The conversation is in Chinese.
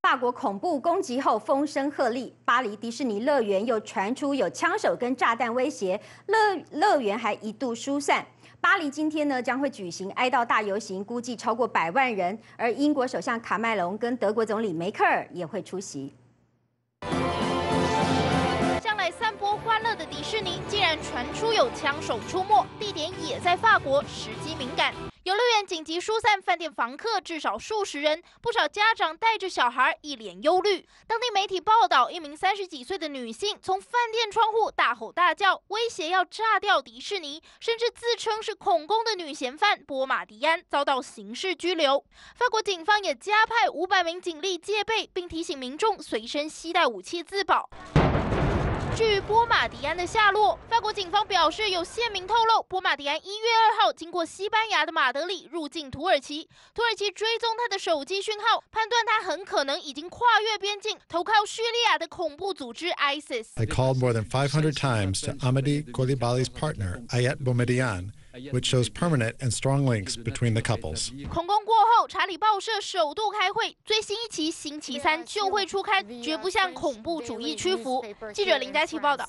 法国恐怖攻击后风声鹤唳，巴黎迪士尼乐园又传出有枪手跟炸弹威胁，乐园还一度疏散。巴黎今天呢将会举行哀悼大游行，估计超过100万人，而英国首相卡麦隆跟德国总理梅克尔也会出席。 向来散播欢乐的迪士尼，竟然传出有枪手出没，地点也在法国，时机敏感。游乐园紧急疏散饭店房客至少数十人，不少家长带着小孩一脸忧虑。当地媒体报道，一名30几岁的女性从饭店窗户大吼大叫，威胁要炸掉迪士尼，甚至自称是恐攻的女嫌犯波马迪安，遭到刑事拘留。法国警方也加派500名警力戒备，并提醒民众随身携带武器自保。 至于波马迪安的下落，法国警方表示，有线民透露，波马迪安1月2号经过西班牙的马德里入境土耳其，土耳其追踪他的手机讯号，判断他很可能已经跨越边境，投靠叙利亚的恐怖组织 ISIS。 I called more than 500 times to Amadi Coulibaly's partner, Ayat Boumediene, which shows permanent and strong links between the couples. 恐攻过后，查理报社首度开会，最新一期星期3就会出刊，绝不向恐怖主义屈服。记者林佳琪报道。